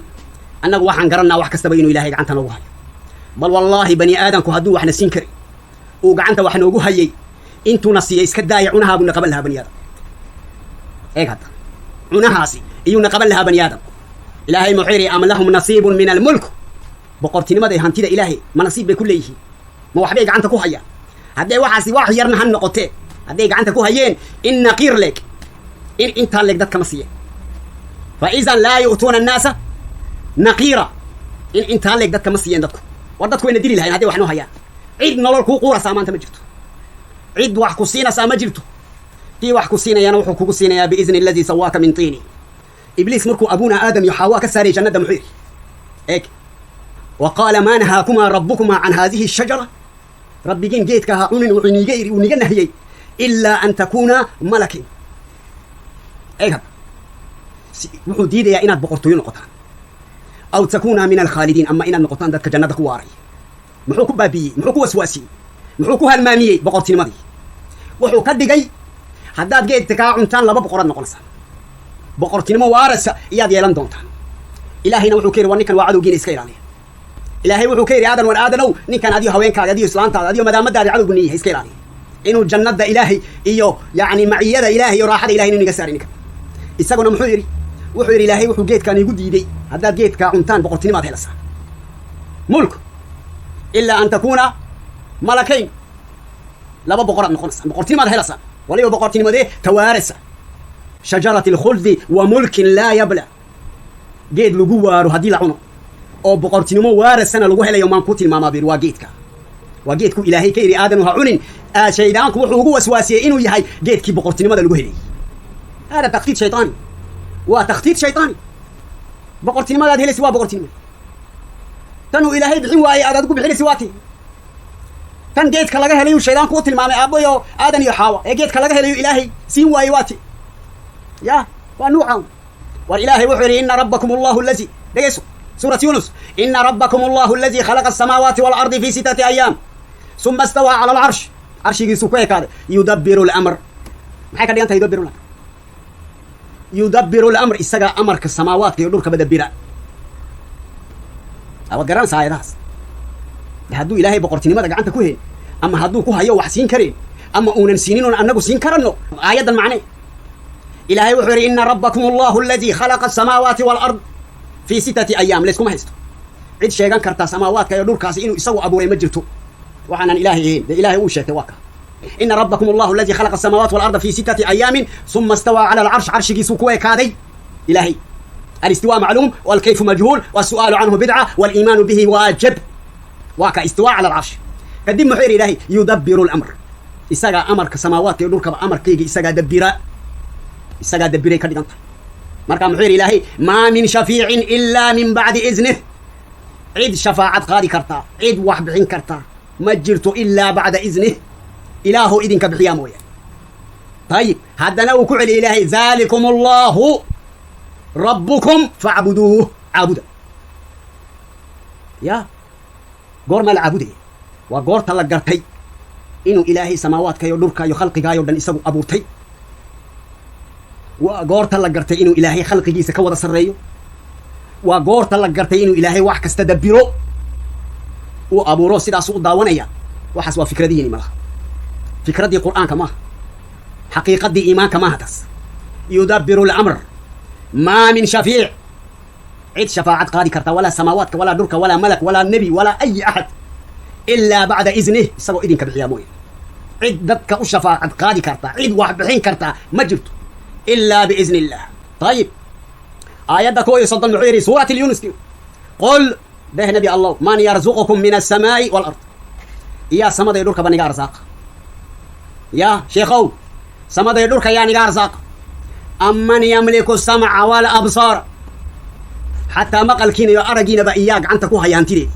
أنك وحن قرنا وح كستبينه إلهي عنت نوجه بل والله بني آدم كهدو وحنا سينكري وقعنت وحنا نوجه هي أنتوا نصي إسكداي عنها بنقبلها بني آدم إيه هذا عنها سي يجون قبلها بني آدم إلهي محيري أم لهم نصيب من الملك بقرتني ماذا هنتي إلهي ما نصيب بكله ما وحبيك عنت كوهيا هذا واحد واحد يرنا هالنقطة هذا عنت كوهيين إن نقير لك إن أنت لك ذات كمسيه فإذا لا يؤتون الناس نقيرة إن أنت لك ذات كمسيين ذاتكم وردتكم إن دليل هاي هذا وحنو هيا cid nolol kuu quuraysaa maanta ma jirto cid wax ku siinaysaa ma jirto kii wax ku siinayana wuxuu kugu siinayaa biidni alladii sawaaka min tiini ibliis markuu abuuna aadam iyo xawaa ka saaray jannada muxuu yidhi eeg wa qaala maa nahaakumaa rabbukumaa can haadihi ashajara rabbigiin geedka ha cunin wuxuu niga nahiyey ilaa an takuunaa malakin eeg hadda wuxuu diidayaa inaad boqortooyo noqotaan aw takuunaa min alkhaalidiin ama inaad noqotaan dadka jannada ku waaray muxuu ku baabiiyey muxuu ku waswaasiyey muxuu ku halmaamiyey boqortinimadii wuxuu ka dhigay haddaad geedka kaa cuntaan laba boqoraad noqonaysaa boqortinimo waarasa iyaad yeelan doontaan ilaahayna wuxuu ka yidhi war ninkan waa cadowgiina iska ilaaliya ilaahay wuxuu ka yidhi aadan war aadanow ninkan adiyo haweenkaaga adiyo islaantaada adiyo madaamadaada cadowgu niyahay iska ilaaliya inuu jannada ilaahay iyo yacni maciyada ilaahay iyo raaxada ilahay inuu niga saari ninkan isaguna muxuu yidhi wuxuu yidhi ilaahay wuxuu geedkaan igu diiday haddaad geedkaa cuntaan boqortinimaad helaysaa mulk ilaa an takuuna malakayn laba boqoraad noqonaysaa boqortinimaad helaysaa waliba boqortinimadee tawaarasa shajarati alkhuldi wa mulkin laa yabla geed lagu waaro haddii la cuno oo boqortinimo waarasana lagu helayo maan ku tilmaamaa bir waa geedka waa geedku ilaahay ka yidhi aadanu ha cunin shaydaanku wuxuu ugu waswaasiyey inuu yahay geedkii boqortinimada lagu helayay hada takhtiid shaytaani waa takhtiid shaytaani boqortinimadaad helaysi waa boqortinimo tanuu ilaahay bixin waayey aad adigu bixinaysi waa tii tan geedka laga helayu shaydaanku u tilmaamay aabbayo aadan iyo xaawa ee geedka laga helayo ilaahay siin waayey waa ti ya waa nuucan war ilaahay wuxuu yidhi ina rabbakum allahu allazi dhegayso suurat yunus ina rabbakum allahu allazi khalaqa asamaawaati waalardi fi sittati ayaam suma istawaa cala alcarsh carshigiisuu ku ekaaday yudabbiru lamr maxay ka dhigan tahay yudabbiru lamr yudabbiru lamr isagaa amarka samaawaadka iyo dhulkaba dabbira waad garanaysa aayadahaas hadduu ilaahay boqortinimada gacanta ku helin ama hadduu ku hayo wax siin kareen ama uunan siinin oon annagu siin karanno aayaddan macne ilaahay wuxuu yidhi ina rabbakum allahu alladii khalaqa asamaawaati waalard fii sittati ayaam layskuma haysto cid sheegan kartaa samaawaadka iyo dhulkaasi inuu isagu abuuray ma jirto waxaanan ilaahay ahayn dee ilaahay uu sheegtay waa ka ina rabbakum allahu alladii khalaqa asamaawaati waalarda fii sittati ayaamin suma istawaa cala alcarsh carshigiisuu ku ekaaday ilaahay الاستواء معلوم والكيف مجهول والسؤال عنه بدعة والإيمان به واجب واكا استواء على العرش قدم محير إلهي يدبر الأمر إساقا أمر كسماوات يدور كبا أمر كيجي إساقا دبيرا كدي مركا محير إلهي ما من شفيع إلا من بعد إذنه عيد شفاعة قادي كرتا عيد وحبعين كرتا مجرت إلا بعد إذنه إله إذن كبحيامويا طيب هذا نو كعل إلهي ذلكم الله ربكم فاعبدوه عابدا يا قرما العابدية وقور تلقرتي إنه إلهي سماوات كيو دركا يو خلق كيو دن إساقو أبورتي وقور تلقرتي إنه إلهي خلق جيسا كوضا سريو وقور تلقرتي إنه إلهي واحك استدبرو وأبورو سيدا سوء داوانيا وحسوا فكرة ديني ماها فكرة دي قرآن كما حقيقة دي إيمان كما هتس يدبر الأمر ما من شفيع عيد شفاعة قادي كرتا ولا سماوات ولا درك ولا ملك ولا نبي ولا أي أحد إلا بعد إذنه سبو إذن كبحياموين عيد دتك الشفاعة قادي كرتا عيد واحد بحين كرتا مجرد إلا بإذن الله طيب آيات كوي صد المعيري سورة اليونس قل ده نبي الله من يرزقكم من السماء والأرض يا سمد يدورك بني أرزاق يا شيخو سمد يدورك يعني أرزاق أمن يملك السمع والأبصار حتى مقل كين يأرجين بإياك عن تكوها ينتري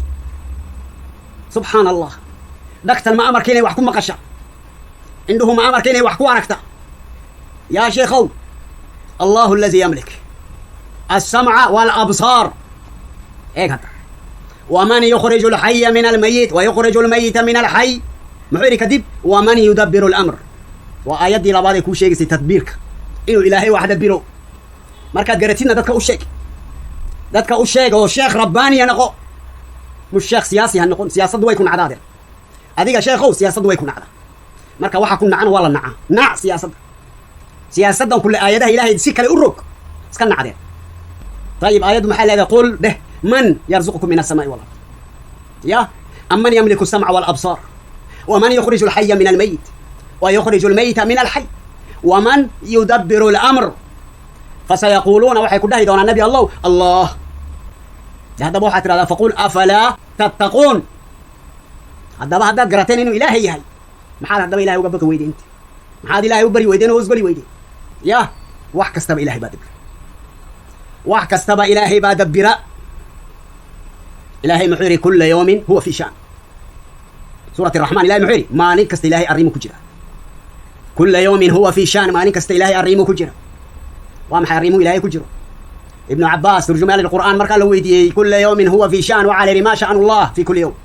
سبحان الله دكتور ما أمر كين يحكم مقشع عندهم أمر كين يحكوا عنكتا يا شيخو الله الذي يملك السمع والأبصار إيه هذا ومن يخرج الحي من الميت ويخرج الميت من الحي محيري كذب ومن يدبر الأمر وآيات دي لبعض يكون شيء تدبيرك إنه إلهي واحد دبيرو مركز قرتينا دتك أشيك وشيخ رباني هنقو مش شيخ سياسي هنقو سياسة دوا يكون عدادر هذيك شيخ سياسة دوا يكون عدادر مركز واحد كنا عنا ولا نع سياسة دون كل آيات إلهي سيك لأروك سكن عدادر طيب آيات محل يقول به من يرزقكم من السماء والأرض يا أمن يملك السمع والأبصار ومن يخرج الحي من الميت ويخرج الميت من الحي ومن يدبر الأمر فسيقولون وحيكون ده دون النبي الله هذا بوحة فقول أفلا تتقون haddaba haddaad garateen inuu ilaahay yahay maxaad haddaba ilahay uga baka weydeen maxaad ilaahay u bari weydeen oo isgoli weydeen yah wax kastaba ilahay baa dabbira wax kastaba ilaahay baa dabbira ilaahay muxuu yidhi kulla yawmin huwa fi shaan suurat araxmaan ilahay muxuu yidhi maalin kasta ilaahay arrimu ku jira kulla yawmin huwa fi shaan maalin kasta ilaahay arrimu ku jira waa maxay arrimuhu ilaahay ku jiro ibnu cabbaas turjumaan alqur'aan markaa la weydiiyey kulla yawmin huwa fi shaan waxaa la yidhi maa sha'nu allah fi kulli yawm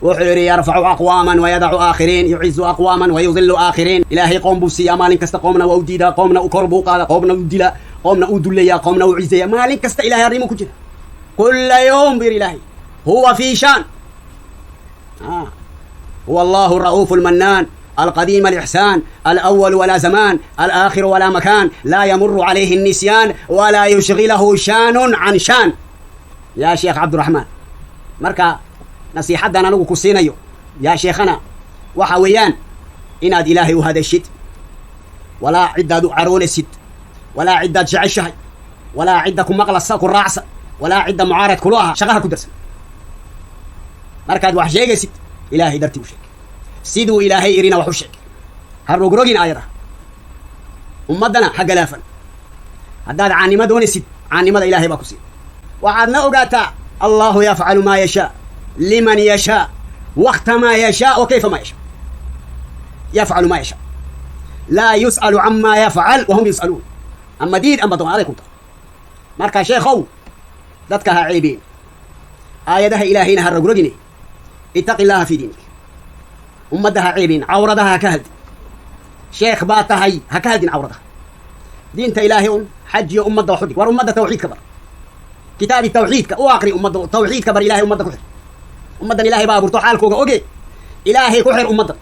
wuxuu yidhi yarfacu aqwaaman wayadacu aakhiriin yucizu aqwaaman wayudillu aakhiriin ilaahay qoom buu siiyaa maalin kasta qoomna waa u diidaa qoomna kor buu qaada qoomna u dilaa qoomna uu duleeyaa qoomna uu cizeeyaa maalin kasta ilahay arrimu ku jira kulla yawm bir ilaahay huwa fi shaan huwa allahu ra'uufu lmannaan القديم الإحسان الأول ولا زمان الآخر ولا مكان لا يمر عليه النسيان ولا يشغله شان عن شان يا شيخ عبد الرحمن مركا نصيحتنا نقول كسينيو يا شيخنا وحويان إناد إلهي وهذا الشد ولا عدة عرون السد ولا عدة جع الشهي ولا عدة مغلى الساق الرعصة ولا عدة معارض كلها شغلها كدرس مركا وحجيجي ست إلهي درتي وشيك siduu ilaahay irina wax u sheeg ha rogrogin aayada ummaddana ha galaafan haddaad caannimo doonaysid caannimada ilaahay baa ku siin waxaadna ogaataa allahu yafcalu maa yashaa liman yashaa wakta maa yashaa wa kayfa maa yashaa yafcalu maa yashaa laa yus'alu camaa yafcal wahum yus'aluun ama diid amba doon aday ku tahay marka sheekhow dadka ha ceebeen aayadaha ilaahayna ha rogrogine ittaqi illaha fii diinik ummadda ha ceebin cawradaha ha ka haldin sheekh baa tahay ha ka haldin cawradaha diinta ilaahay un xajiyo ummadda wax u dhig war ummadda tawxiidka bar kitaabi tawxiidka u aqri ummadda tawxiidka bar ilahay ummadda ku xir ummaddan ilaahay baa abuurto xaalkooga oge ilaahay ku xir ummaddan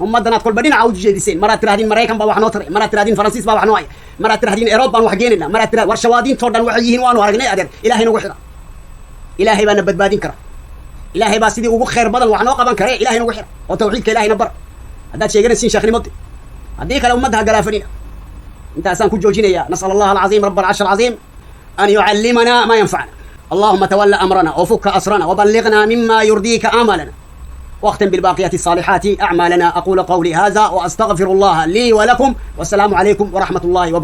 ummaddanaad kolba dhinaca u jeediseen maraad tirahdin maraykan baa wax noo taray maraad tirahdin faransiis baa wax noo haya maraad tirahdin eroob baan wax geenayna maraad tirahdin war shawaadiintoo dhan waxay yihiin waanu aragnay adeer ilaahay nagu xira ilaahay baana badbaadin kara ilaahay baa sidii ugu khayr badan wax noo qaban kare ilahay nagu xira oo tawxiidka ilahayna bar haddaad sheeganaysiin sheekhnimode haddii kale ummadda ha galaafanina intaasaan ku joojinayaa nas'al allah alcaziim rab alcarsh alcaziim an yucallimana ma yanfacna allahuma tawalla amrana وفك أسرنا وبلغنا مما يرضيك آمالنا واختم بالباقيات الصالحات أعمالنا أقول قولي هذا وأستغفر الله لي ولكم والسلام عليكم ورحمة الله وبركاته